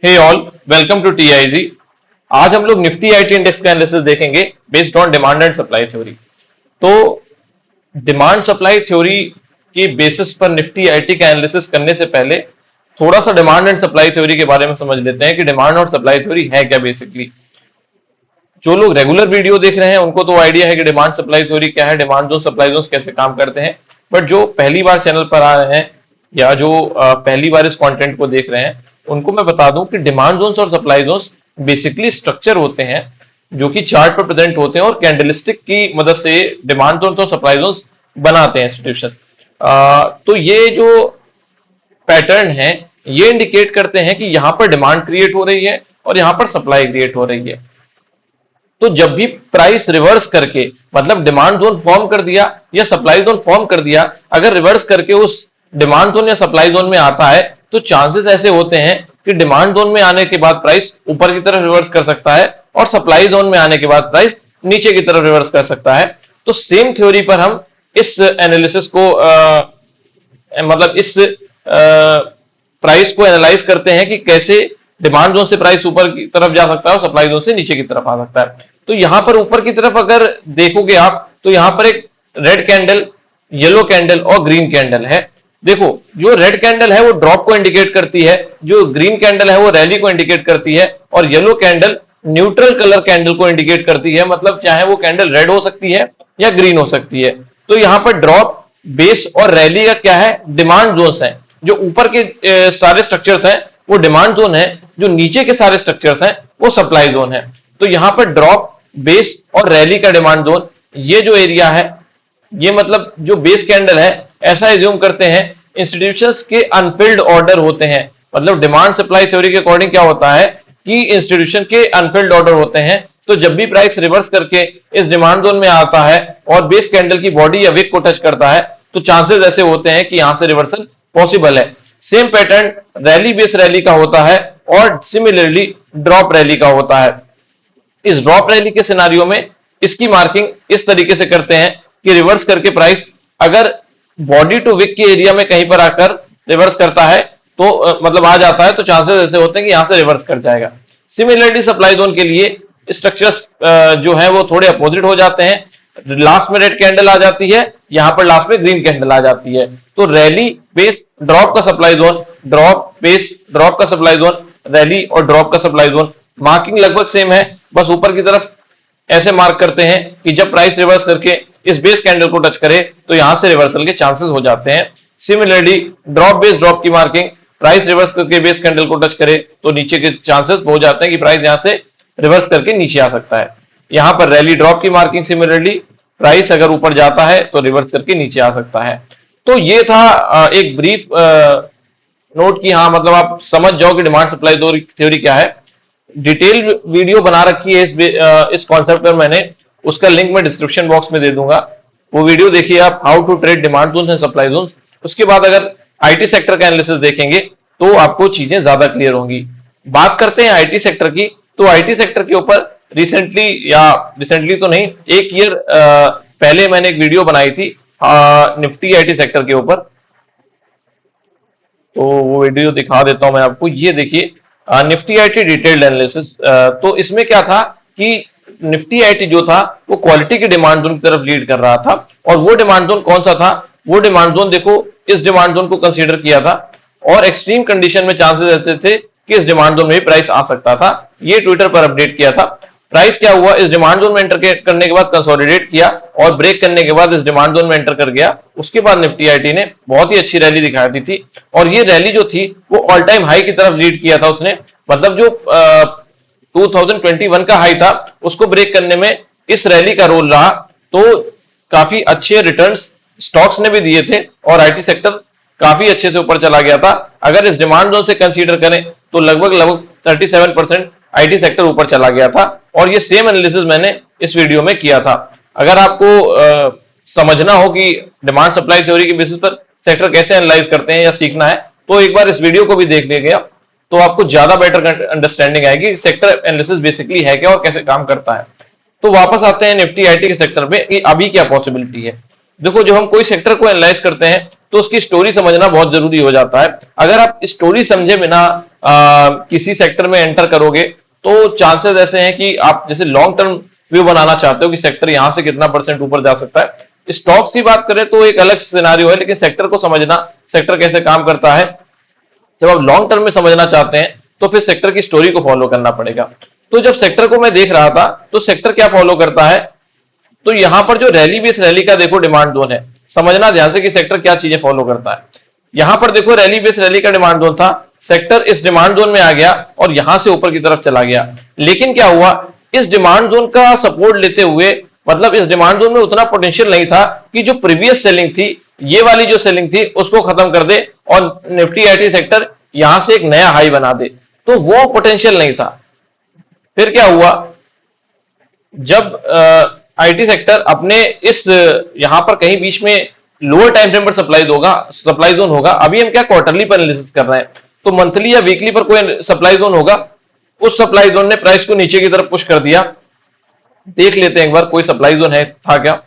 Hey all, welcome to TIG. आज हम लोग निफ्टी आईटी इंडेक्स का एनालिसिस देखेंगे based on demand and supply theory. तो डिमांड सप्लाई थ्योरी के बेसिस पर निफ्टी आईटी का एनालिसिस करने से पहले थोड़ा सा डिमांड एंड सप्लाई थ्योरी के बारे में समझ लेते हैं कि डिमांड और सप्लाई थ्योरी है क्या बेसिकली। जो लोग रेगुलर वीडियो देख रहे हैं उनको तो आइडिया है कि डिमांड सप्लाई थ्योरी क्या है, डिमांड जोन सप्लाई जोन कैसे काम करते हैं। बट जो पहली बार चैनल पर आ रहे हैं या जो पहली बार इस कंटेंट को देख रहे हैं उनको मैं बता दूं कि डिमांड जोन्स और सप्लाई जोन्स बेसिकली स्ट्रक्चर होते हैं जो कि चार्ट पर प्रेजेंट होते हैं और कैंडलस्टिक की मदद से डिमांड जोन्स और सप्लाई जोन्स बनाते हैं इंस्टीट्यूशन। तो ये जो पैटर्न है ये इंडिकेट करते हैं कि यहां पर डिमांड क्रिएट हो रही है और यहां पर सप्लाई क्रिएट हो रही है। तो जब भी प्राइस रिवर्स करके मतलब डिमांड जोन फॉर्म कर दिया या सप्लाई जोन फॉर्म कर दिया, अगर रिवर्स करके उस डिमांड जोन या सप्लाई जोन में आता है तो चांसेस ऐसे होते हैं कि डिमांड जोन में आने के बाद प्राइस ऊपर की तरफ रिवर्स कर सकता है और सप्लाई जोन में आने के बाद प्राइस नीचे की तरफ रिवर्स कर सकता है। तो सेम थ्योरी पर हम इस एनालिसिस को मतलब इस प्राइस को एनालाइज करते हैं कि कैसे डिमांड जोन से प्राइस ऊपर की तरफ जा सकता है और सप्लाई जोन से नीचे की तरफ आ सकता है। तो यहां पर ऊपर की तरफ अगर देखोगे आप तो यहां पर एक रेड कैंडल, येलो कैंडल और ग्रीन कैंडल है। देखो, जो रेड कैंडल है वो ड्रॉप को इंडिकेट करती है, जो ग्रीन कैंडल है वो रैली को इंडिकेट करती है और yellow candle neutral colour candle को इंडिकेट करती है। मतलब चाहे वो कैंडल रेड हो सकती है या ग्रीन हो सकती है। तो यहां पर ड्रॉप, बेस और रैली का क्या है, डिमांड जोन्स है। जो ऊपर के सारे स्ट्रक्चर्स हैं वो डिमांड जोन है, जो नीचे के सारे स्ट्रक्चर्स हैं वो सप्लाई जोन है। तो यहां पर ड्रॉप, बेस और रैली का डिमांड जोन, ये जो एरिया है, ये मतलब जो बेस कैंडल है, ऐसा एज्यूम करते हैं इंस्टीट्यूशंस के अनफिल्ड ऑर्डर होते हैं। मतलब डिमांड सप्लाई थ्योरी के अकॉर्डिंग क्या होता है कि इंस्टीट्यूशन के अनफिल्ड ऑर्डर होते हैं। तो जब भी प्राइस रिवर्स करके इस डिमांड जोन में आता है और बेस कैंडल की बॉडी या विक को टच करता है तो चांसेस ऐसे होते हैं कि यहां से रिवर्सल पॉसिबल है। Same pattern rally base rally का होता है और सिमिलरली ड्रॉप रैली का होता है। इस ड्रॉप रैली के सिनारियो में इसकी मार्किंग इस तरीके से करते हैं कि रिवर्स करके प्राइस अगर बॉडी टू विक के एरिया में कहीं पर आकर रिवर्स करता है तो मतलब आ जाता है तो चांसेस ऐसे होते हैं कि यहां से रिवर्स कर जाएगा। सिमिलरली सप्लाई जोन के लिए स्ट्रक्चर्स जो है वो थोड़े अपोजिट हो जाते हैं। लास्ट में रेड कैंडल आ जाती है, यहां पर लास्ट में ग्रीन कैंडल आ जाती है। तो रैली बेस ड्रॉप का supply zone, drop base drop का सप्लाई जोन, रैली और ड्रॉप का सप्लाई जोन। मार्किंग लगभग सेम है, बस ऊपर की तरफ ऐसे मार्क करते हैं कि जब प्राइस रिवर्स करके इस बेस कैंडल को टच करे तो यहां से रिवर्सल के चांसेस हो जाते हैं। सिमिलरली ड्रॉप बेस ड्रॉप की मार्किंग, प्राइस रिवर्स करके बेस कैंडल को टच करे तो नीचे के चांसेस हो जाते हैं कि प्राइस यहां से रिवर्स करके नीचे आ सकता है। यहां पर रैली ड्रॉप की मार्किंग, सिमिलरली प्राइस अगर ऊपर जाता है तो रिवर्स करके नीचे आ सकता है। तो ये था एक ब्रीफ नोट की, हाँ मतलब आप समझ जाओ कि डिमांड सप्लाई थ्योरी क्या है। डिटेल वीडियो बना रखी है इस कॉन्सेप्ट पर मैंने, उसका लिंक मैं डिस्क्रिप्शन बॉक्स में दे दूंगा। वो वीडियो देखिए आप, how to trade demand zones and supply zones. उसके बाद अगर आईटी सेक्टर का एनालिसिस देखेंगे तो आपको चीजें ज्यादा क्लियर होंगी। बात करते हैं आईटी सेक्टर की, तो आईटी सेक्टर के ऊपर रिसेंटली तो नहीं, एक ईयर पहले मैंने एक वीडियो बनाई थी निफ्टी आईटी सेक्टर के ऊपर। तो वो वीडियो दिखा देता हूं मैं आपको। ये देखिए निफ्टी आईटी डिटेल्ड एनालिसिस। तो इसमें क्या था कि निफ्टी आईटी जो था वो क्वालिटी की डिमांड जोन की तरफ लीड कर रहा था। और वो डिमांड जोन कौन सा था, वो डिमांड जोन देखो, इस डिमांड जोन को कंसीडर किया था और एक्सट्रीम कंडीशन में चांसेस रहते थे कि इस डिमांड जोन में भी प्राइस आ सकता था। ये ट्विटर पर अपडेट किया था। प्राइस क्या हुआ, इस डिमांड जोन में एंटर करने के बाद कंसोलिडेट किया और ब्रेक करने के बाद इस डिमांड जोन में एंटर कर गया। उसके बाद निफ्टी आईटी ने बहुत ही अच्छी रैली दिखा दी थी और ये रैली जो थी वो ऑल टाइम हाई की तरफ लीड किया था उसने। मतलब जो 2021 का हाई था उसको ब्रेक करने में इस रैली का रोल रहा। तो काफी अच्छे रिटर्न्स स्टॉक्स ने भी दिए थे और आईटी सेक्टर काफी अच्छे से ऊपर चला गया था। अगर इस डिमांड जोन से कंसीडर करें तो लगभग 37% आईटी सेक्टर ऊपर चला गया था। और ये सेम एनालिसिस मैंने इस वीडियो में किया था। अगर आपको समझना हो कि डिमांड सप्लाई थ्योरी के बेसिस पर सेक्टर कैसे एनालाइज करते हैं या सीखना है तो एक बार इस वीडियो को भी देख लीजिएगा, तो आपको ज्यादा बेटर अंडरस्टैंडिंग आएगी सेक्टर एनालिसिस बेसिकली है क्या और कैसे काम करता है। तो वापस आते हैं निफ्टी आईटी के सेक्टर पे कि अभी क्या पॉसिबिलिटी है। देखो, जब हम कोई सेक्टर को एनालाइज करते हैं तो उसकी स्टोरी समझना बहुत जरूरी हो जाता है। अगर आप स्टोरी समझे बिना किसी सेक्टर में एंटर करोगे तो चांसेस ऐसे हैं कि आप जैसे लॉन्ग टर्म व्यू बनाना चाहते हो कि सेक्टर यहां से कितना परसेंट ऊपर जा सकता है। स्टॉक्स की बात करें तो एक अलग सिनेरियो है, लेकिन सेक्टर को समझना, सेक्टर कैसे काम करता है, जब आप लॉन्ग टर्म में समझना चाहते हैं तो फिर सेक्टर की स्टोरी को फॉलो करना पड़ेगा। तो जब सेक्टर को मैं देख रहा था तो सेक्टर क्या फॉलो करता है, तो यहां पर जो रैली बेस रैली का देखो डिमांड जोन है, समझना ध्यान से कि सेक्टर क्या चीजें फॉलो करता है। यहां पर देखो रैली बेस रैली का डिमांड जोन था, सेक्टर इस डिमांड जोन में आ गया और यहां से ऊपर की तरफ चला गया। लेकिन क्या हुआ, इस डिमांड जोन का सपोर्ट लेते हुए, मतलब इस डिमांड जोन में उतना पोटेंशियल नहीं था कि जो प्रीवियस सेलिंग थी, ये वाली जो सेलिंग थी उसको खत्म कर दे और निफ्टी आईटी सेक्टर यहां से एक नया हाई बना दे, तो वो पोटेंशियल नहीं था। फिर क्या हुआ, जब आईटी सेक्टर अपने इस यहां पर कहीं बीच में लोअर टाइम फ्रेम पर सप्लाई जोन होगा। अभी हम क्या क्वार्टरली पर एनालिसिस कर रहे हैं, तो मंथली या वीकली पर कोई सप्लाई जोन होगा, उस सप्लाई जोन ने प्राइस को नीचे की तरफ पुश कर दिया। देख लेते हैं एक बार कोई सप्लाई जोन है था क्या।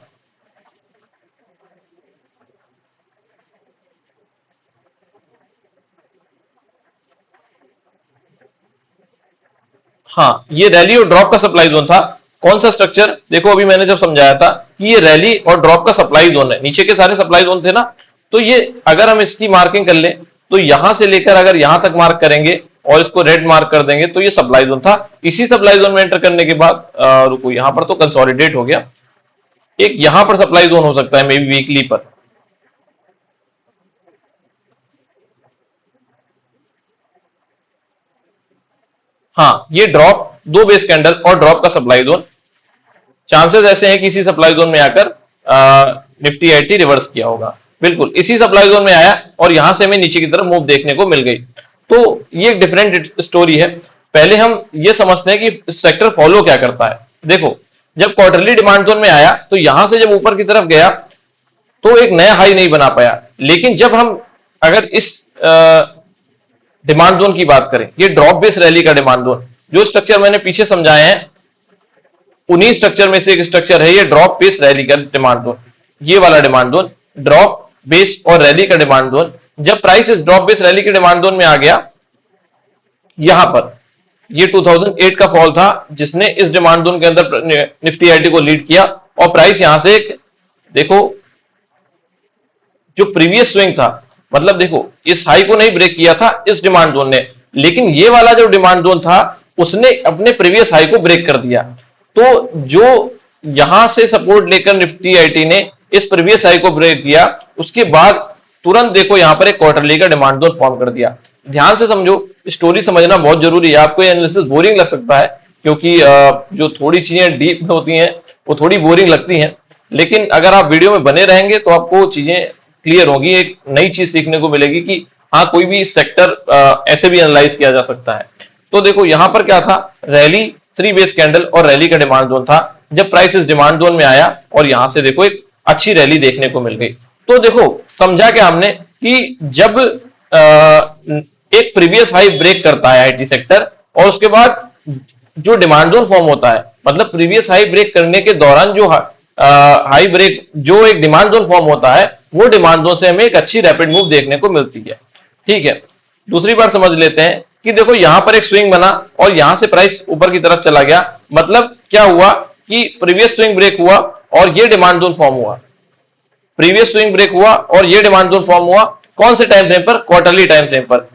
हाँ, ये रैली और ड्रॉप का सप्लाई जोन था। कौन सा स्ट्रक्चर, देखो अभी मैंने जब समझाया था कि ये रैली और ड्रॉप का सप्लाई जोन है, नीचे के सारे सप्लाई जोन थे ना, तो ये अगर हम इसकी मार्किंग कर लें तो यहां से लेकर अगर यहां तक मार्क करेंगे और इसको रेड मार्क कर देंगे तो ये सप्लाई जोन था। इसी सप्लाई जोन में एंटर करने के बाद रुको, यहां पर तो कंसोलिडेट हो गया, एक यहां पर सप्लाई जोन हो सकता है मे बी वीकली पर। हाँ, ये ड्रॉप, दो बेस कैंडल और ड्रॉप का सप्लाई जोन, चांसेस ऐसे हैं कि इसी सप्लाई जोन में आकर निफ्टी आईटी रिवर्स किया होगा। बिल्कुल इसी सप्लाई जोन में आया और यहां से हमें नीचे की तरफ मूव देखने को मिल गई। तो ये एक डिफरेंट स्टोरी है। पहले हम ये समझते हैं कि सेक्टर फॉलो क्या करता है। देखो, जब क्वार्टरली डिमांड जोन में आया तो यहां से जब ऊपर की तरफ गया तो एक नया हाई नहीं बना पाया। लेकिन जब हम अगर इस डिमांड जोन की बात करें, ये ड्रॉप बेस रैली का डिमांड जोन, जो स्ट्रक्चर मैंने पीछे समझाए हैं उन्हीं स्ट्रक्चर में से एक स्ट्रक्चर है ये ड्रॉप बेस रैली का डिमांड जोन। ये वाला डिमांड जोन ड्रॉप बेस और रैली का डिमांड जोन, जब प्राइस इस ड्रॉप बेस रैली के डिमांड जोन में आ गया, यहां पर ये 2008 का फॉल था जिसने इस डिमांड जोन के अंदर निफ्टी आईटी को लीड किया और प्राइस यहां से एक, देखो जो प्रीवियस स्विंग था, मतलब देखो इस हाई को नहीं ब्रेक किया था इस डिमांड जोन ने, लेकिन ये वाला जो डिमांड जोन था उसने अपने प्रीवियस हाई को ब्रेक कर दिया। तो जो यहां से सपोर्ट लेकर निफ्टी आईटी ने इस प्रीवियस हाई को ब्रेक किया, उसके बाद तुरंत देखो यहां पर एक क्वार्टरली का डिमांड जोन फॉर्म कर दिया। ध्यान से समझो, स्टोरी समझना बहुत जरूरी है। आपको ये एनालिसिस बोरिंग लग सकता है क्योंकि जो थोड़ी चीजें डीप में होती हैं वो थोड़ी बोरिंग लगती हैं, लेकिन अगर आप वीडियो में बने रहेंगे तो आपको चीजें क्लियर होगी, एक नई चीज सीखने को मिलेगी कि हाँ कोई भी सेक्टर ऐसे भी एनालाइज किया जा सकता है। तो देखो यहां पर क्या था, रैली, थ्री बेस कैंडल और रैली का डिमांड जोन था। जब प्राइस इस डिमांड जोन में आया और यहां से देखो एक अच्छी रैली देखने को मिल गई। तो देखो समझा क्या हमने कि जब एक प्रीवियस हाई ब्रेक करता है आईटी सेक्टर और उसके बाद जो डिमांड जोन फॉर्म होता है, मतलब प्रीवियस हाई ब्रेक करने के दौरान जो हाई ब्रेक जो एक डिमांड जोन फॉर्म होता है, वो डिमांड जोन से हमें एक अच्छी रैपिड मूव देखने को मिलती है। ठीक है, दूसरी बार समझ लेते हैं कि देखो यहां पर एक स्विंग बना और यहां से प्राइस ऊपर की तरफ चला गया, मतलब क्या हुआ कि प्रीवियस स्विंग ब्रेक हुआ और ये डिमांड जोन फॉर्म हुआ, प्रीवियस स्विंग ब्रेक हुआ और ये डिमांड जोन फॉर्म हुआ। कौन से टाइम फ्रेम पर, क्वार्टरली टाइम फ्रेम पर।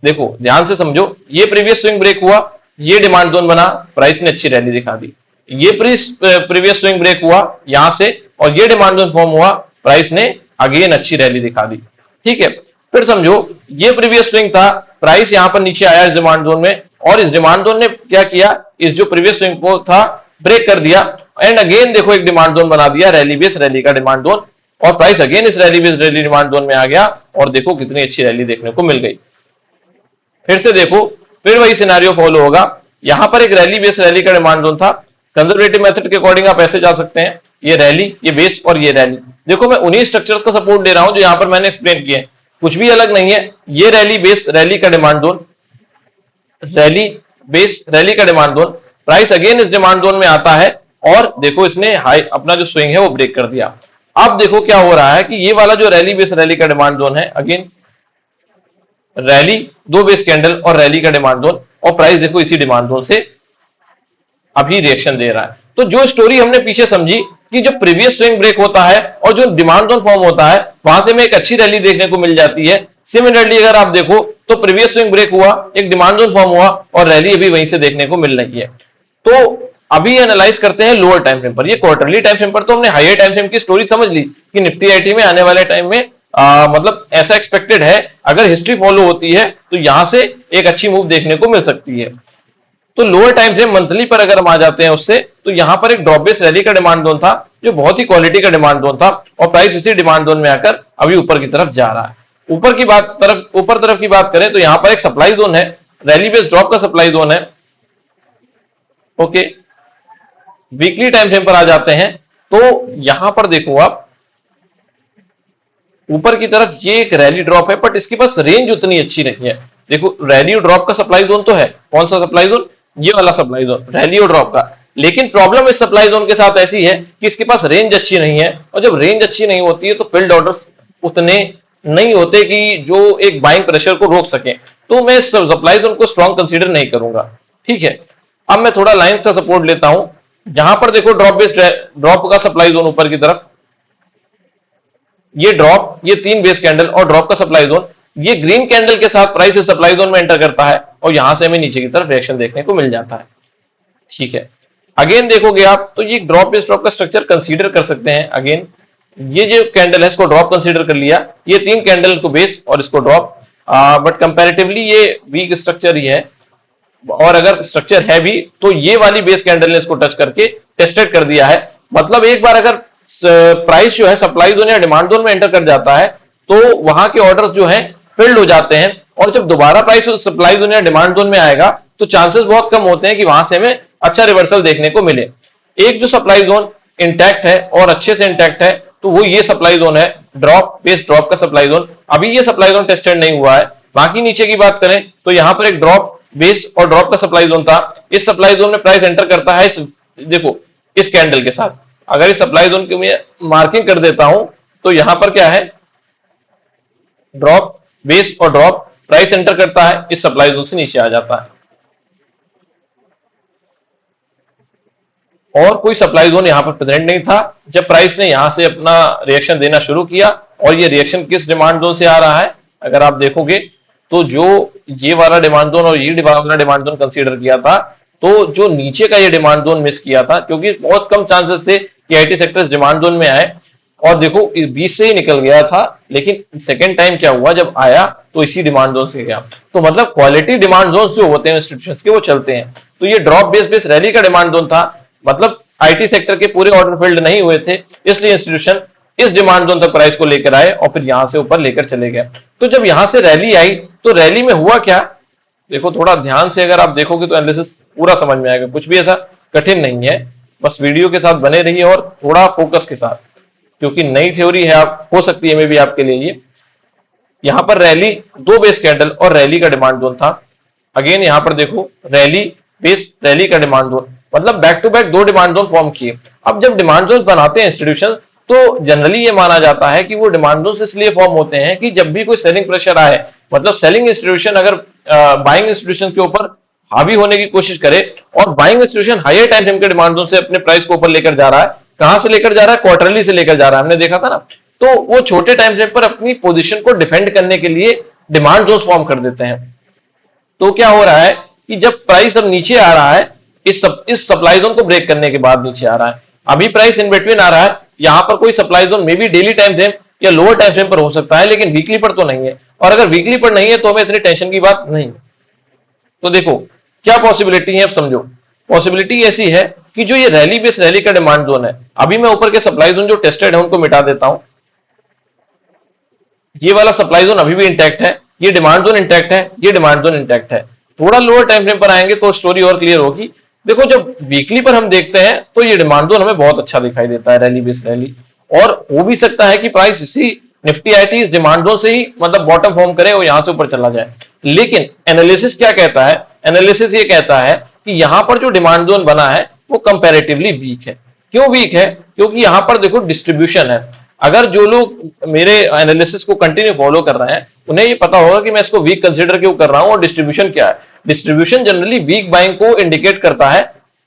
देखो ध्यान से समझो, ये प्रीवियस स्विंग ब्रेक हुआ, ये डिमांड जोन बना, प्राइस ने अच्छी रैली दिखा दी। ये प्रीवियस स्विंग ब्रेक हुआ यहां से और ये डिमांड जोन फॉर्म हुआ, प्राइस ने अगेन अच्छी रैली दिखा दी। ठीक है, फिर समझो ये प्रीवियस स्विंग था, प्राइस यहां पर नीचे आया इस डिमांड जोन में और इस डिमांड जोन ने क्या किया, इस जो प्रीवियस स्विंग को था ब्रेक कर दिया एंड अगेन देखो एक डिमांड जोन बना दिया, रैली बेस रैली का डिमांड जोन, और प्राइस अगेन इस rally base rally demand zone में आ गया और देखो कितनी अच्छी रैली देखने को मिल गई। फिर से देखो, फिर वही सिनेरियो फॉलो होगा। यहां पर एक रैली बेस रैली का डिमांड जोन था, कंजर्वेटिव मेथड के अकॉर्डिंग आप ऐसे जा सकते हैं, ये रैली, ये बेस और ये रैली। देखो मैं उन्हीं स्ट्रक्चर्स का सपोर्ट ले रहा हूं जो यहां पर मैंने एक्सप्लेन किए, कुछ भी अलग नहीं है। ये रैली बेस रैली का demand zone, rally base rally का डिमांड जोन, प्राइस अगेन इस डिमांड जोन में आता है और देखो इसने हाई अपना जो स्विंग है वो ब्रेक कर दिया। अब देखो क्या हो रहा है कि ये वाला जो रैली बेस रैली का डिमांड जोन है, अगेन रैली, दो बेस कैंडल और रैली का डिमांड जोन, और प्राइस देखो इसी डिमांड जोन से अभी रिएक्शन दे रहा है। तो जो स्टोरी हमने पीछे समझी कि जो प्रीवियस स्विंग ब्रेक होता है और जो डिमांड जोन फॉर्म होता है, वहां से हमें एक अच्छी रैली देखने को मिल जाती है। सिमिलरली अगर आप देखो तो प्रीवियस स्विंग ब्रेक हुआ, एक डिमांड जोन फॉर्म हुआ और रैली अभी वहीं से देखने को मिल रही है। तो अभी एनालाइज करते हैं लोअर टाइम फ्रेम पर। ये क्वार्टरली टाइम फ्रेम पर तो हमने हायर टाइम फ्रेम की स्टोरी समझ ली कि निफ्टी आईटी में आने वाले टाइम में मतलब ऐसा एक्सपेक्टेड है, अगर हिस्ट्री फॉलो होती है तो यहां से एक अच्छी मूव देखने को मिल सकती है। तो लोअर टाइम फ्रेम मंथली पर अगर हम आ जाते हैं उससे, तो यहां पर एक ड्रॉप बेस रैली का डिमांड जोन था जो बहुत ही क्वालिटी का डिमांड जोन था, और प्राइस इसी डिमांड जोन में आकर अभी ऊपर की तरफ जा रहा है। ऊपर तरफ की बात करें तो यहां पर एक सप्लाई जोन है, रैली बेस ड्रॉप का सप्लाई जोन है। ओके, वीकली टाइम फ्रेम पर आ जाते हैं तो यहां पर देखो आप ऊपर की तरफ ये एक रैली ड्रॉप है, बट इसके पास रेंज उतनी अच्छी नहीं है। देखो रैली और ड्रॉप का सप्लाई जोन तो है, कौन सा सप्लाई जोन, ये वाला सप्लाई जोन रैली और ड्रॉप का। लेकिन प्रॉब्लम इस सप्लाई जोन के साथ ऐसी है कि इसके पास रेंज अच्छी नहीं है, और जब रेंज अच्छी नहीं होती है तो फील्ड ऑर्डर्स उतने नहीं होते कि जो एक बाइंग प्रेशर को रोक सके। तो मैं इस सप्लाई जोन को स्ट्रॉन्ग कंसीडर नहीं करूंगा। ठीक है, अब मैं थोड़ा लाइन का सपोर्ट लेता हूं। यहां पर देखो ड्रॉप का सप्लाई जोन ऊपर की तरफ, ये ड्रॉप, ये तीन बेस कैंडल और ड्रॉप का सप्लाई जोन, ये ग्रीन कैंडल के साथ प्राइस इस सप्लाई जोन में एंटर करता है और यहां से हमें नीचे की तरफ रिएक्शन देखने को मिल जाता है। ठीक है, अगेन देखोगे आप तो ये ड्रॉप बेस ड्रॉप का स्ट्रक्चर कंसीडर कर सकते हैं। अगेन ये जो कैंडल है इसको ड्रॉप कंसीडर कर लिया, ये तीन कैंडल को बेस और इसको ड्रॉप, बट कंपैरेटिवली ये वीक स्ट्रक्चर ही है, और अगर स्ट्रक्चर है भी तो ये वाली बेस कैंडल ने इसको टच करके टेस्टेड कर दिया है। मतलब एक बार अगर प्राइस जो है सप्लाई जोन या डिमांड जोन में एंटर कर जाता है तो वहां के ऑर्डर्स जो हैं फिल्ड हो जाते हैं, और जब दोबारा प्राइस सप्लाई जोन या डिमांड जोन में आएगा तो चांसेस बहुत कम होते हैं कि वहां से हमें अच्छा रिवर्सल देखने को मिले। एक जो सप्लाई जोन इंटैक्ट है और अच्छे से इंटैक्ट है तो वो ये सप्लाई जोन है, ड्रॉप बेस ड्रॉप का सप्लाई जोन। अभी ये सप्लाई जोन टेस्टेड नहीं हुआ है। बाकी नीचे की बात करें तो यहां पर एक ड्रॉप बेस और ड्रॉप का सप्लाई जोन था। इस सप्लाई जोन में प्राइस एंटर करता है देखो इस कैंडल के साथ। अगर इस सप्लाई जोन की मैं मार्किंग कर देता हूं तो यहां पर क्या है, ड्रॉप बेस और ड्रॉप, प्राइस एंटर करता है इस सप्लाई जोन से नीचे आ जाता है, और कोई सप्लाई जोन यहां पर प्रेजेंट नहीं था जब प्राइस ने यहां से अपना रिएक्शन देना शुरू किया। और ये रिएक्शन किस डिमांड जोन से आ रहा है, अगर आप देखोगे तो जो ये वाला डिमांड जोन और ये वाला डिमांड जोन कंसीडर किया था, तो जो नीचे का ये डिमांड जोन मिस किया था, क्योंकि बहुत कम चांसेस थे कि आईटी सेक्टर डिमांड जोन में आए, और देखो इस बीच से ही निकल गया था। लेकिन सेकेंड टाइम क्या हुआ, जब आया तो इसी डिमांड जोन से गया। तो मतलब क्वालिटी डिमांड जोन जो होते हैं इंस्टीट्यूशंस के वो चलते हैं। तो ये ड्रॉप बेस रैली का डिमांड जोन था, मतलब आईटी सेक्टर के पूरे ऑर्डर फिल्ड नहीं हुए थे, इसलिए इंस्टीट्यूशन इस डिमांड जोन तक प्राइस को लेकर आए और फिर यहां से ऊपर लेकर चले गए। तो जब यहां से रैली आई तो रैली में हुआ क्या, देखो थोड़ा ध्यान से अगर आप देखोगे तो एनालिसिस पूरा समझ में आएगा, कुछ भी ऐसा कठिन नहीं है। बस वीडियो के साथ बने रहिए और थोड़ा फोकस के साथ, क्योंकि नई थ्योरी है, आप हो सकती है मे भी आपके लिए ये। यहां पर रैली, दो बेस कैंडल और रैली का डिमांड जोन था। अगेन यहां पर देखो रैली बेस रैली का डिमांड जोन, मतलब बैक टू बैक दो डिमांड जोन फॉर्म किए। अब जब डिमांड जोन बनाते हैं इंस्टीट्यूशन तो जनरली ये माना जाता है कि वो डिमांड जोन इसलिए फॉर्म होते हैं कि जब भी कोई सेलिंग प्रेशर आए, मतलब सेलिंग इंस्टीट्यूशन अगर बाइंग इंस्टीट्यूशन के ऊपर हावी होने की कोशिश करे, और buying institution higher time frame के डिमांड जोन से अपने प्राइस को ऊपर लेकर जा रहा है, कहां से लेकर जा रहा है, क्वार्टरली से लेकर जा रहा है, हमने देखा था ना। तो वो छोटे टाइम फ्रेम पर अपनी पोजीशन को डिफेंड करने के लिए डिमांड जोन फॉर्म कर देते हैं। तो क्या हो रहा है कि जब प्राइस अब नीचे आ रहा है, इस सप्लाई जोन को ब्रेक करने के बाद नीचे आ रहा है, अभी प्राइस इन बिटवीन आ रहा है, यहां पर कोई supply zone may be daily time frame या लोअर टाइम फ्रेम पर हो सकता है, लेकिन वीकली पर तो नहीं है। और अगर वीकली पर नहीं है तो हमें इतनी टेंशन की बात नहीं। तो देखो क्या पॉसिबिलिटी है, अब समझो। पॉसिबिलिटी ऐसी है कि जो ये रैली बेस रैली का डिमांड जोन है, अभी मैं ऊपर के सप्लाई जोन जो टेस्टेड है उनको मिटा देता हूं। ये वाला सप्लाई जोन अभी भी इंटैक्ट है, ये डिमांड जोन इंटैक्ट है, ये डिमांड जोन इंटैक्ट है। थोड़ा लोअर टाइम फ्रेम पर आएंगे तो स्टोरी और क्लियर होगी। देखो जब वीकली पर हम देखते हैं तो ये डिमांड जोन हमें बहुत अच्छा दिखाई देता है, रैली बेस रैली, और हो भी सकता है कि प्राइस इसी निफ्टी आईटी इस डिमांड जोन से ही मतलब बॉटम फॉर्म करे और यहां से ऊपर चला जाए। लेकिन एनालिसिस क्या कहता है, एनालिसिस ये कहता है कि यहां पर जो डिमांड जोन बना है वो कंपैरेटिवली वीक है। क्यों वीक है, क्योंकि यहां पर देखो डिस्ट्रीब्यूशन है, अगर जो लोग मेरे एनालिसिस को कंटिन्यू फॉलो कर रहे हैं उन्हें ये पता होगा कि मैं इसको वीक कंसीडर क्यों कर रहा हूं और डिस्ट्रीब्यूशन क्या है। डिस्ट्रीब्यूशन जनरली वीक बाइंग को इंडिकेट करता है,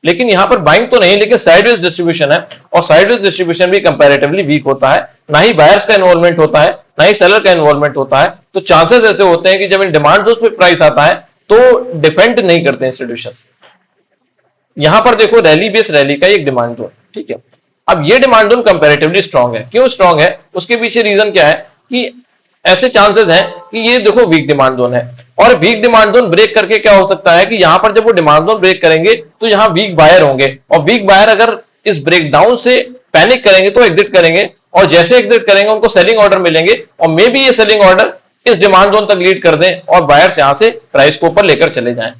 लेकिन यहां पर बाइंग तो नहीं, लेकिन साइडवेज डिस्ट्रीब्यूशन है, और साइडवेज डिस्ट्रीब्यूशन भी कंपैरेटिवली वीक होता है। ना ही बायर्स का इन्वॉल्वमेंट होता है, ना ही सेलर का इन्वॉल्वमेंट होता है। तो चांसेस ऐसे होते हैं कि जब इन डिमांड जोन पे प्राइस आता है तो डिफेंड नहीं करते इंस्टीट्यूशन। यहां पर देखो रैली बेस रैली का एक डिमांड जोन, ठीक है। अब ये डिमांड जोन कंपैरेटिवली स्ट्रांग है। क्यों स्ट्रांग है, उसके पीछे रीजन क्या है कि ऐसे चांसेस हैं कि ये देखो वीक डिमांड जोन है, और वीक डिमांड जोन ब्रेक करके क्या हो सकता है कि यहां पर जब वो डिमांड जोन ब्रेक करेंगे तो यहां वीक बायर होंगे, और वीक बायर अगर इस ब्रेकडाउन से पैनिक करेंगे तो एग्जिट करेंगे, और जैसे एग्जिट करेंगे उनको सेलिंग ऑर्डर मिलेंगे, और मे बी ये सेलिंग ऑर्डर इस डिमांड जोन तक लीड कर दें और बायर्स यहां से प्राइस को ऊपर लेकर चले जाएं।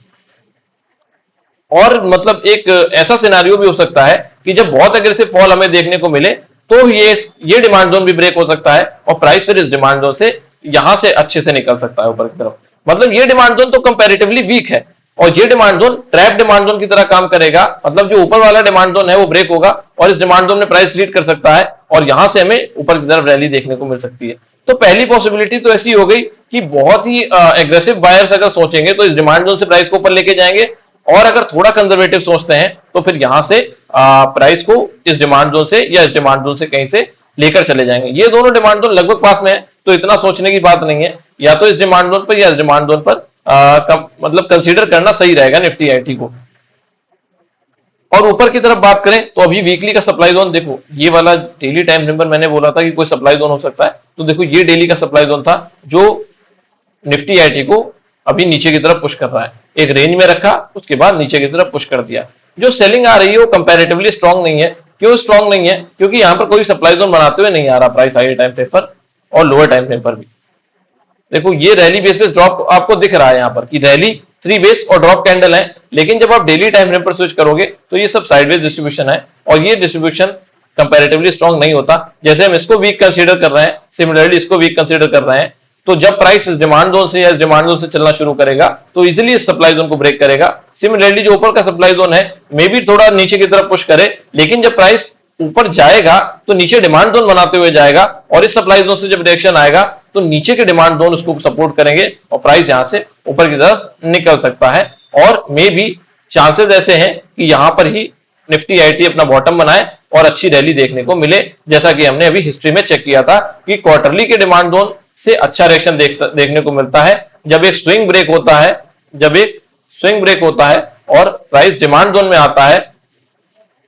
और मतलब एक ऐसा सिनारियो भी हो सकता है कि जब बहुत अग्रेसिव फॉल हमें देखने को मिले तो ये डिमांड जोन भी ब्रेक हो सकता है और प्राइस फिर इस डिमांड जोन से यहां से अच्छे से निकल सकता है ऊपर की तरफ। मतलब ये डिमांड जोन तो कंपैरेटिवली वीक है, और ये demand zone trap demand zone की तरह काम करेगा। मतलब जो ऊपर वाला डिमांड जोन है वो ब्रेक होगा और इस डिमांड जोन में प्राइस लीड कर सकता है, और यहां से हमें ऊपर की तरफ रैली देखने को मिल सकती है। तो पहली पॉसिबिलिटी तो ऐसी हो गई कि बहुत ही एग्रेसिव बायर्स अगर सोचेंगे तो इस डिमांड जोन से प्राइस को ऊपर लेके जाएंगे, और अगर थोड़ा कंजर्वेटिव सोचते हैं तो फिर यहां से प्राइस को इस डिमांड जोन से या इस डिमांड जोन से कहीं से लेकर चले जाएंगे। ये दोनों डिमांड जोन लगभग पास में है, तो इतना सोचने की बात नहीं है। या तो इस डिमांड जोन पर या इस डिमांड जोन पर मतलब कंसीडर करना सही रहेगा निफ्टी आईटी को। और ऊपर की तरफ बात करें तो अभी वीकली का सप्लाई जोन देखो, ये वाला डेली टाइम फ्रेम पर मैंने बोला था कि कोई सप्लाई जोन हो सकता है, तो देखो ये डेली का सप्लाई जोन था जो निफ्टी आईटी को अभी नीचे की तरफ पुश कर रहा है। एक रेंज में रखा, उसके बाद नीचे की तरफ पुश कर दिया। जो सेलिंग आ रही है वो कंपैरेटिवली स्ट्रांग नहीं है। क्यों स्ट्रांग नहीं है, क्योंकि यहां पर कोई सप्लाई जोन बनाते हुए नहीं आ रहा प्राइस हाई टाइम फ्रेम पर और लोअर टाइम फ्रेम पर भी। देखो ये रैली बेस पे ड्रॉप आपको दिख रहा है यहां पर कि रैली 3 बेस और ड्रॉप कैंडल है, लेकिन जब आप डेली टाइम फ्रेम पर स्विच करोगे तो ये सब साइडवेज डिस्ट्रीब्यूशन है, और ये डिस्ट्रीब्यूशन कंपैरेटिवली स्ट्रांग नहीं होता। जैसे हम इसको वीक कंसीडर कर रहे हैं, सिमिलरली इसको वीक कंसीडर कर रहे हैं, तो जब प्राइस इस डिमांड जोन से या इस डिमांड जोन से चलना शुरू करेगा तो इजीली इस सप्लाई जोन को ब्रेक करेगा। सिमिलरली जो ऊपर का सप्लाई जोन है मे बी थोड़ा नीचे की तरफ पुश करे, लेकिन जब प्राइस ऊपर जाएगा तो नीचे डिमांड जोन बनाते हुए जाएगा, और इस सप्लाई जोन से जब रिएक्शन आएगा तो नीचे के डिमांड जोन उसको सपोर्ट करेंगे और प्राइस यहां से ऊपर की तरफ निकल सकता है। और मे बी चांसेस ऐसे हैं कि यहां पर ही निफ्टी आईटी अपना बॉटम बनाए और अच्छी रैली देखने को मिले, जैसा कि हमने अभी हिस्ट्री में चेक किया था कि क्वार्टरली के डिमांड जोन से अच्छा रिएक्शन देखने को मिलता है जब एक स्विंग ब्रेक होता है, जब एक स्विंग ब्रेक होता है और प्राइस डिमांड जोन में आता है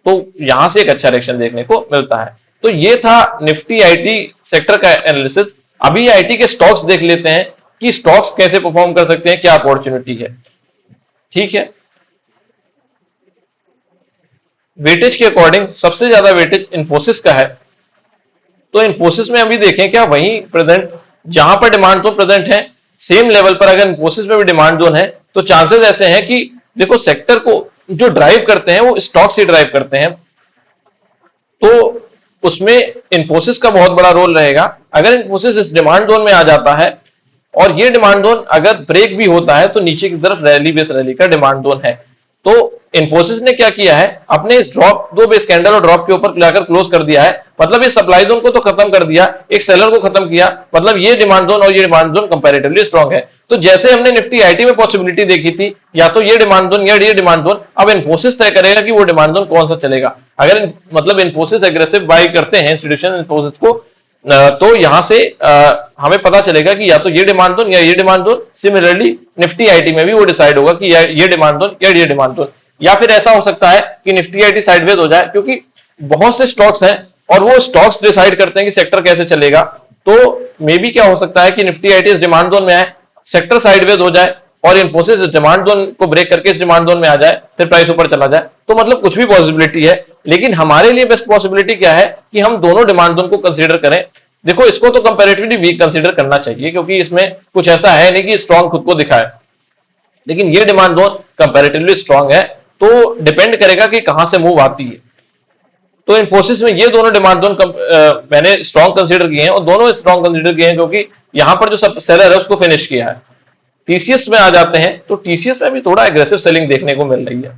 तो यहां से एक अच्छा रिएक्शन देखने को मिलता है। तो ये था निफ्टी आईटी सेक्टर का एनालिसिस। अभी आईटी के स्टॉक्स देख लेते हैं कि स्टॉक्स कैसे परफॉर्म कर सकते हैं, क्या अपॉर्चुनिटी है। ठीक है, वेटेज के अकॉर्डिंग सबसे ज्यादा वेटेज इंफोसिस का है। तो इंफोसिस में अभी देखें क्या वहीं प्रेजेंट जहां पर डिमांड जोन प्रेजेंट है सेम लेवल पर अगर इंफोसिस में भी डिमांड जोन है तो चांसेस ऐसे हैं कि देखो सेक्टर को जो ड्राइव करते हैं वो स्टॉक से ड्राइव करते हैं, तो उसमें इंफोसिस का बहुत बड़ा रोल रहेगा। अगर इंफोसिस इस डिमांड जोन में आ जाता है और ये डिमांड जोन अगर ब्रेक भी होता है तो नीचे की तरफ रैली बेस रैली का डिमांड जोन है। तो इंफोसिस ने क्या किया है, अपने इस ड्रॉप 2 बेस कैंडल और ड्रॉप के ऊपर जाकर क्लोज कर दिया है। मतलब इस सप्लाई जोन को तो खत्म कर दिया, एक सेलर को खत्म किया। मतलब ये डिमांड जोन और ये डिमांड जोन कंपैरेटिवली स्ट्रांग है। तो जैसे हमने निफ्टी आईटी में पॉसिबिलिटी देखी थी या तो ये डिमांड जोन या ये डिमांड जोन, अब इंफोसिस तय करेगा कि वो डिमांड जोन कौन सा चलेगा। अगर मतलब इंफोसिस एग्रेसिव बाय करते हैं इंस्टीट्यूशन इंफोसिस को, तो यहां से हमें पता चलेगा कि या तो ये डिमांड जोन या ये demand zone. Similarly Nifty IT में भी वो डिसाइड होगा कि ये डिमांड जोन या ये डिमांड जोन। या फिर ऐसा हो सकता है कि निफ्टी आईटी साइडवेज हो जाए, क्योंकि बहुत से स्टॉक्स हैं और वो स्टॉक्स डिसाइड करते हैं कि सेक्टर कैसे चलेगा। तो मे बी क्या हो सकता है कि निफ्टी आईटी इस डिमांड जोन में आए, सेक्टर साइडवेज हो जाए और इंफोसिस इस डिमांड जोन को ब्रेक करके इस डिमांड जोन में आ जाए, फिर प्राइस ऊपर चला जाए। तो मतलब कुछ भी पॉसिबिलिटी है, लेकिन हमारे लिए बेस्ट पॉसिबिलिटी क्या है कि हम दोनों डिमांड जोन को कंसीडर करें। देखो इसको तो कंपैरेटिवली वीक कंसीडर करना चाहिए क्योंकि इसमें कुछ ऐसा है नहीं कि स्ट्रांग खुद को दिखाए, लेकिन ये डिमांड जोन कंपैरेटिवली स्ट्रांग है। तो डिपेंड करेगा कि कहां से मूव आती है। तो इंफोसिस में ये दोनों डिमांड जोन मैंने स्ट्रांग कंसीडर किए हैं और दोनों स्ट्रांग कंसीडर किए हैं क्योंकि यहां पर जो सब सेलर है उसको फिनिश किया है। टीसीएस में आ जाते हैं तो टीसीएस में भी थोड़ा एग्रेसिव सेलिंग देखने को मिल रही है।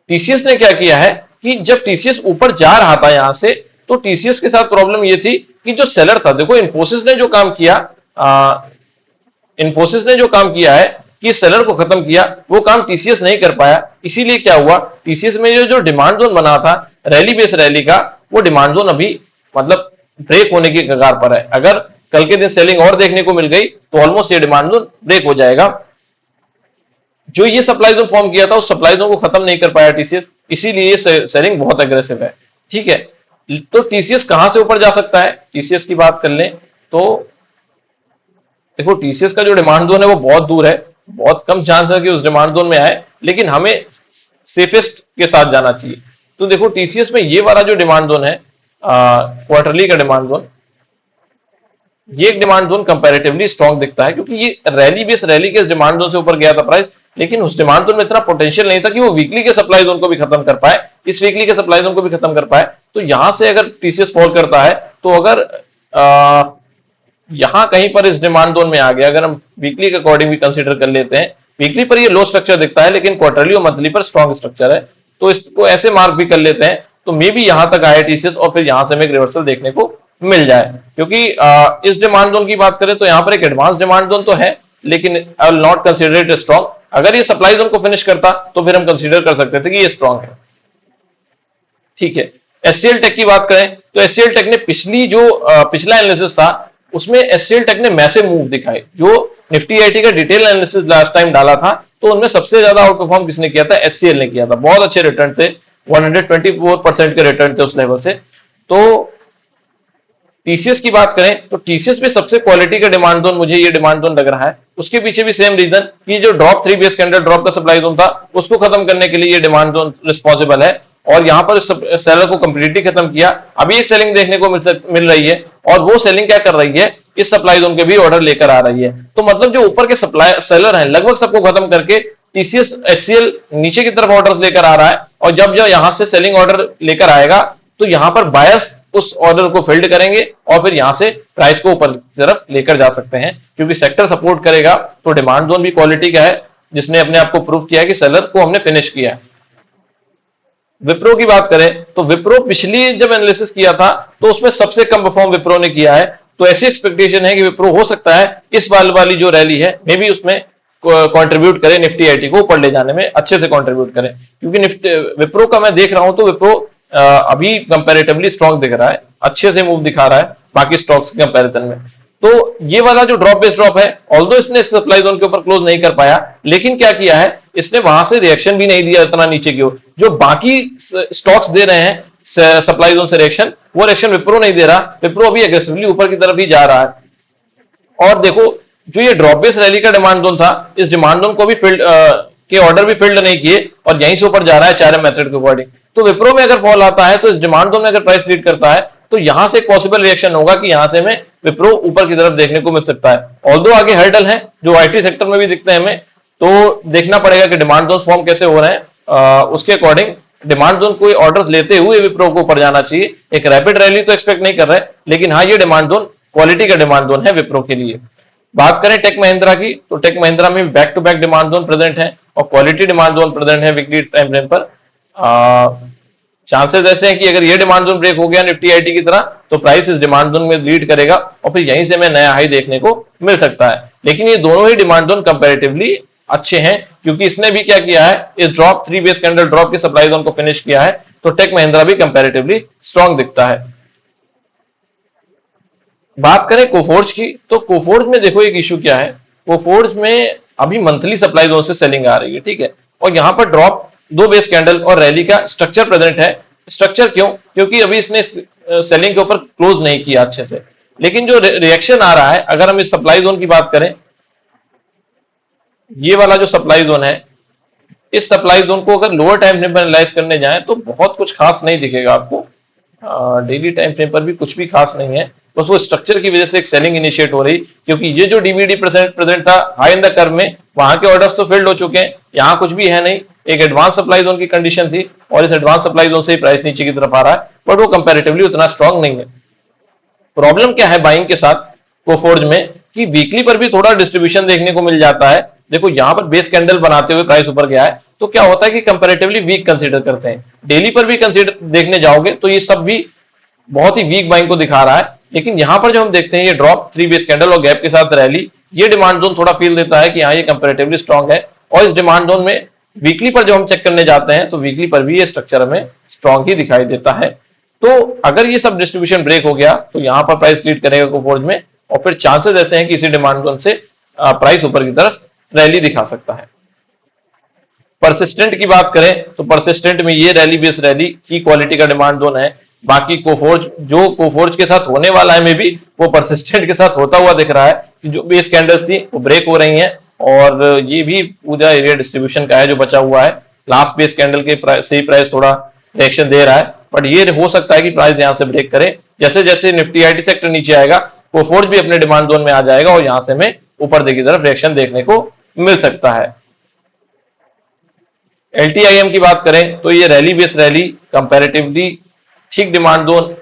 टीसीएस ने क्या किया है कि जब टीसीएस ऊपर जा रहा था यहां से तो टीसीएस के साथ प्रॉब्लम ये थी कि जो सेलर था, देखो इन्फोसिस ने जो काम किया, इन्फोसिस ने जो काम किया है कि सेलर को खत्म किया, वो काम टीसीएस नहीं कर पाया। इसीलिए क्या हुआ, टीसीएस में जो डिमांड जोन बना था रैली बेस रैली का, वो डिमांड जोन अभी मतलब ब्रेक होने की कगार पर है। अगर कल के दिन सेलिंग और देखने को मिल गई तो ऑलमोस्ट ये डिमांड जोन ब्रेक हो जाएगा। जो ये सप्लाई जोन फॉर्म किया था उस सप्लाई जोन को खत्म नहीं कर पाया टीसीएस, इसीलिए ये सेलिंग बहुत अग्रेसिव है। ठीक है, तो टीसीएस कहां से ऊपर जा सकता है, टीसीएस की बात कर लें तो देखो टीसीएस का जो डिमांड जोन है वो बहुत दूर है, बहुत कम चांस है कि उस डिमांड जोन में आए, लेकिन हमें सेफेस्ट के साथ जाना चाहिए। तो देखो टीसीएस में ये वाला जो डिमांड जोन है क्वार्टरली का डिमांड जोन, ये एक डिमांड जोन कंपैरेटिवली स्ट्रांग दिखता है, क्योंकि ये रैली बेस रैली के इस डिमांड जोन से ऊपर गया था प्राइस, लेकिन उस डिमांड जोन में इतना पोटेंशियल नहीं था कि वो वीकली के सप्लाई जोन को भी खत्म कर पाए, इस वीकली के सप्लाई जोन को भी खत्म कर पाए। तो यहां से अगर टीसीएस फॉल करता है तो अगर यहां कहीं पर इस डिमांड जोन में आ गया, अगर हम वीकली के अकॉर्डिंग भी कंसीडर कर लेते हैं, वीकली पर ये लो स्ट्रक्चर दिखता है लेकिन क्वार्टरली और मंथली पर स्ट्रॉन्ग स्ट्रक्चर है, तो इसको ऐसे मार्क भी कर लेते हैं, तो मे बी यहां तक आए टीसीएस और फिर यहां से हमें एक रिवर्सल देखने को मिल जाए। क्योंकि इस डिमांड जोन की बात करें तो यहां पर एक एडवांस डिमांड जोन तो है, लेकिन I will not consider it strong. अगर ये सप्लाई जोन को फिनिश करता तो फिर हम कंसीडर कर सकते थे कि ये स्ट्रॉन्ग है। ठीक है, एचसीएल टेक की बात करें तो एचसीएल टेक ने पिछला एनालिसिस था उसमें एचसीएल टेक ने मैसिव मूव दिखाए। जो निफ्टी आईटी का डिटेल एनालिसिस लास्ट टाइम डाला था तो उनमें सबसे ज्यादा आउट परफॉर्म किसने किया था, एचसीएल ने किया था। बहुत अच्छे रिटर्न थे, 124% के रिटर्न थे उस लेवल से। तो टीसीएस की बात करें तो टीसीएस में सबसे क्वालिटी का डिमांड जोन मुझे ये डिमांड जोन लग रहा है। उसके पीछे भी सेम रीजन कि जो ड्रॉप 3 बेस कैंडल ड्रॉप का सप्लाई जोन था उसको खत्म करने के लिए ये डिमांड जोन रिस्पॉन्सिबल है, और यहां पर सेलर को कंप्लीटली खत्म किया। अभी एक सेलिंग देखने को मिल रही है, और वो सेलिंग क्या कर रही है, इस सप्लाई जोन के भी ऑर्डर लेकर आ रही है। तो मतलब जो ऊपर के सप्लाई सेलर हैं लगभग सबको खत्म करके टीसीएस एचसीएल नीचे की तरफ ऑर्डर्स लेकर आ रहा है, और जब यहां से सेलिंग ऑर्डर लेकर आएगा तो यहां पर बायर्स उस ऑर्डर को फिल्ड करेंगे और फिर यहां से प्राइस को ऊपर की तरफ लेकर जा सकते हैं, क्योंकि सेक्टर सपोर्ट करेगा। तो डिमांड जोन भी क्वालिटी का है, जिसने अपने आप को प्रूव किया है कि सेलर को हमने फिनिश किया है। विप्रो की बात करें तो विप्रो पिछली जब एनालिसिस किया था तो उसमें सबसे कम परफॉर्म विप्रो ने किया है, तो ऐसी एक्सपेक्टेशन है कि विप्रो हो सकता है इस वाली जो रैली है मे बी उसमें कंट्रीब्यूट करे, निफ्टी आईटी को ऊपर ले जाने में अच्छे से कंट्रीब्यूट करें। क्योंकि विप्रो का मैं देख रहा हूं तो विप्रो अभी कंपैरेटिवली स्ट्रांग दिख रहा है, अच्छे से मूव दिखा रहा है बाकी स्टॉक्स के कंपैरिजन में। तो ये वाला जो ड्रॉप बेस्ड ड्रॉप है, ऑल्दो इसने सप्लाई जोन के ऊपर क्लोज नहीं कर पाया, लेकिन क्या किया है इसने वहां से रिएक्शन भी नहीं दिया इतना नीचे की ओर। जो बाकी स्टॉक्स दे रहे हैं सप्लाई जोन से रिएक्शन, वो रिएक्शन विप्रो नहीं दे रहा। विप्रो अभी एग्रेसिवली ऊपर की तरफ ही जा रहा है। और देखो जो ये ड्रॉप बेस्ड रैली का डिमांड जोन था, इस डिमांड जोन को भी फिल्ड के ऑर्डर भी फिल्ड नहीं किए और यहीं से ऊपर जा रहा है चारम मेथड के अकॉर्डिंग। तो विप्रो में अगर फॉल आता है तो इस डिमांड जोन में अगर प्राइस रीड करता है तो यहां से एक पॉसिबल रिएक्शन होगा कि यहां से हमें विप्रो ऊपर की तरफ देखने को मिल सकता है। ऑल्दो आगे हर्डल है जो आईटी सेक्टर में भी दिखते हैं हमें, तो देखना पड़ेगा कि डिमांड जोन फॉर्म कैसे हो रहे हैं। उसके अकॉर्डिंग डिमांड जोन कोई ऑर्डर्स लेते हुए विप्रो को ऊपर जाना चाहिए। एक रैपिड रैली तो एक्सपेक्ट नहीं कर रहे, लेकिन हाँ ये डिमांड जोन क्वालिटी का डिमांड जोन है विप्रो के लिए। बात करें टेक महिंद्रा की तो टेक महिंद्रा में back to back demand zone present है और क्वालिटी डिमांड जोन प्रेजेंट है वीकली टाइम फ्रेम पर। चांसेस ऐसे हैं कि अगर ये डिमांड जोन ब्रेक हो गया निफ्टी आईटी की तरह तो प्राइस इस डिमांड जोन में लीड करेगा और फिर यहीं से हमें नया हाई देखने को मिल सकता है। लेकिन ये दोनों ही डिमांड जोन कंपैरेटिवली अच्छे हैं, क्योंकि इसने भी क्या किया है, इस ड्रॉप 3 बेस कैंडल ड्रॉप की सप्लाई जोन को फिनिश किया है। तो टेक महिंद्रा भी कंपैरेटिवली स्ट्रांग दिखता है। बात करें कोफोर्ज की तो कोफोर्ज में देखो एक इशू क्या है, कोफोर्ज में अभी मंथली सप्लाई जोन से सेलिंग आ रही है, ठीक है, और यहां पर ड्रॉप 2 बेस कैंडल और रैली का स्ट्रक्चर प्रेजेंट है। स्ट्रक्चर क्यों, क्योंकि अभी इसने सेलिंग के ऊपर क्लोज नहीं किया अच्छे से। लेकिन जो रिएक्शन आ रहा है, अगर हम इस सप्लाई जोन की बात करें, ये वाला जो सप्लाई जोन है, इस सप्लाई जोन को अगर लोअर टाइम फ्रेम पर एनालाइज करने जाएं तो बहुत कुछ खास नहीं दिखेगा आपको। डेली टाइम फ्रेम पर भी कुछ भी खास नहीं है, बस वो स्ट्रक्चर की वजह से एक सेलिंग इनिशिएट हो रही, क्योंकि ये जो डीवीडी प्रेजेंट था हाई इन द कर्व में, वहां के ऑर्डर्स तो फिल्ड हो चुके हैं, यहाँ कुछ भी है नहीं। एक एडवांस सप्लाई जोन की कंडीशन थी और इस एडवांस सप्लाई जोन से ही प्राइस नीचे की तरफ आ रहा है, बट वो कंपैरेटिवली उतना स्ट्रांग नहीं है। प्रॉब्लम क्या है बाइंग के साथ कोफोर्ज में कि वीकली पर भी थोड़ा डिस्ट्रीब्यूशन देखने को मिल जाता है। देखो यहां पर बेस कैंडल बनाते हुए प्राइस ऊपर गया है तो क्या होता है कि कंपैरेटिवली वीक कंसीडर करते हैं। डेली पर भी कंसीडर देखने जाओगे तो ये सब भी बहुत ही वीक बाइंग को दिखा रहा है। लेकिन यहां पर जो हम देखते हैं ये ड्रॉप 3 बेस कैंडल और गैप के साथ रैली, ये डिमांड जोन थोड़ा फील देता है कि हाँ ये कंपैरेटिवली स्ट्रांग है। और इस डिमांड जोन में वीकली पर जो हम चेक करने जाते हैं तो वीकली पर भी ये स्ट्रक्चर हमें स्ट्रांग ही दिखाई देता है। तो अगर ये सब डिस्ट्रीब्यूशन ब्रेक हो गया तो यहां पर प्राइस लीड करेगा कोफोर्ज में, और फिर चांसेस ऐसे हैं कि इसी डिमांड जोन से प्राइस ऊपर की तरफ रैली दिखा सकता है। परसिस्टेंट की बात करें तो परसिस्टेंट में ये रैली बेस रैली की क्वालिटी का डिमांड जोन है। बाकी कोफोर्ज जो कोफोर्ज के साथ होने वाला है में भी वो परसिस्टेंट के साथ होता हुआ दिख रहा है कि जो बेस कैंडल्स थी वो ब्रेक हो रही हैं, और ये भी पूरा एरिया डिस्ट्रीब्यूशन का है जो बचा हुआ है। लास्ट बेस कैंडल के से ही प्राइस थोड़ा रिएक्शन दे रहा है, बट ये हो सकता है कि प्राइस यहां से ब्रेक करे। जैसे जैसे निफ्टी आईटी सेक्टर नीचे आएगा कोफोर्ज भी अपने डिमांड जोन में आ जाएगा और यहां से हमें ऊपर की तरफ रिएक्शन देखने को मिल सकता है। एलटीआईएम की बात करें तो ये रैली बेस रैली कंपैरेटिवली ठीक डिमांड जोन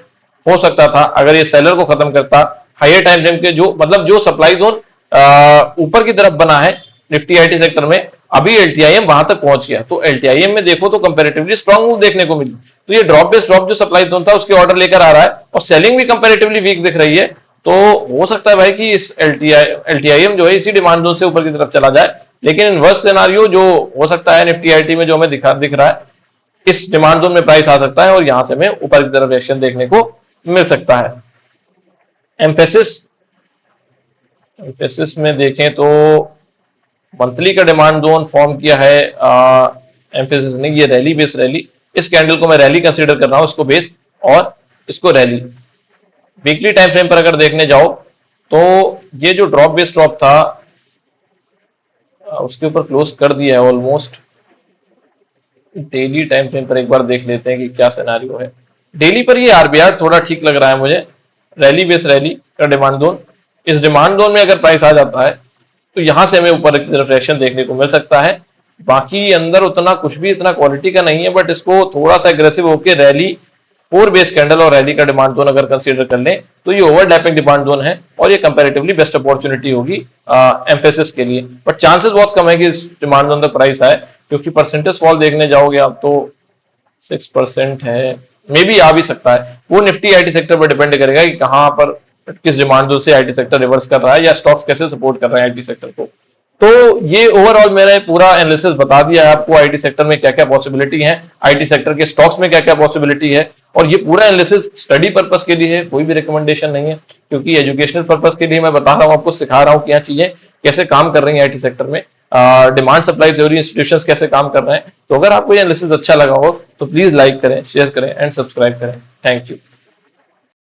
हो सकता था अगर ये सेलर को खत्म करता। हायर टाइम फ्रेम के जो मतलब जो सप्लाई जोन ऊपर की तरफ बना है निफ्टी आईटी सेक्टर में, अभी एलटीआईएम वहां तक पहुंच गया, तो एलटीआईएम में देखो तो कंपैरेटिवली स्ट्रांग मूव देखने को मिली। तो ये ड्रॉप बेस ड्रॉप जो सप्लाई जोन था उसके ऑर्डर लेकर आ रहा है और सेलिंग भी कंपैरेटिवली वीक दिख रही है। तो हो सकता है भाई कि इस एलटीआईएम जो है इसी डिमांड जोन से ऊपर की तरफ चला जाए। लेकिन इनवर्स सिनेरियो जो हो सकता है निफ्टी आईटी में जो हमें दिख रहा है, इस डिमांड जोन में प्राइस आ सकता है और यहां से हमें ऊपर की तरफ रिएक्शन देखने को मिल सकता है। एम्फेसिस में देखें तो मंथली का डिमांड जोन फॉर्म किया है एम्फेसिस ने, ये रैली बेस रैली, इस कैंडल को मैं रैली कंसीडर कर रहा हूं, इसको बेस और इसको रैली। वीकली टाइम फ्रेम पर अगर देखने जाओ तो ये जो ड्रॉप बेस ड्रॉप था उसके ऊपर क्लोज कर दिया है ऑलमोस्ट। डेली टाइम फ्रेम पर एक बार देख लेते हैं कि क्या सिनेरियो है। डेली पर ये आरबीआर थोड़ा ठीक लग रहा है मुझे, रैली बेस रैली का डिमांड जोन। इस डिमांड जोन में अगर प्राइस आ जाता है तो यहां से हमें ऊपर की तरफ रिएक्शन देखने को मिल सकता है। बाकी अंदर उतना कुछ भी इतना क्वालिटी का नहीं है, बट इसको थोड़ा सा एग्रेसिव होकर रैली 4 बेस कैंडल और रैली का डिमांड जोन अगर कंसीडर कर लें तो ये ओवरलैपिंग डिमांड जोन है और ये कंपैरेटिवली बेस्ट अपॉर्चुनिटी होगी एम्फेसिस के लिए। बट चांसेस बहुत कम है कि इस डिमांड जोन तक प्राइस आए, क्योंकि परसेंटेज फॉल देखने जाओगे आप तो 6% है, मे बी आ भी सकता है। वो निफ्टी आईटी सेक्टर पर डिपेंड करेगा कि कहां पर किस डिमांड जोन से आईटी सेक्टर रिवर्स कर रहा है या स्टॉक्स कैसे सपोर्ट कर रहे हैं आईटी सेक्टर को। तो ये ओवरऑल मैंने पूरा एनालिसिस बता दिया है आपको, आईटी सेक्टर में क्या क्या पॉसिबिलिटी है, आईटी सेक्टर के स्टॉक्स में क्या क्या पॉसिबिलिटी है। और ये पूरा एनालिसिस स्टडी पर्पस के लिए है, कोई भी रिकमेंडेशन नहीं है, क्योंकि एजुकेशनल पर्पस के लिए मैं बता रहा हूँ आपको, सिखा रहा हूँ क्या चीजें कैसे काम कर रही है आईटी सेक्टर में, डिमांड सप्लाई थ्योरी इंस्टीट्यूशंस कैसे काम कर रहे हैं। तो अगर आपको ये एनालिसिस अच्छा लगा हो तो प्लीज लाइक करें, शेयर करें एंड सब्सक्राइब करें। Thank you.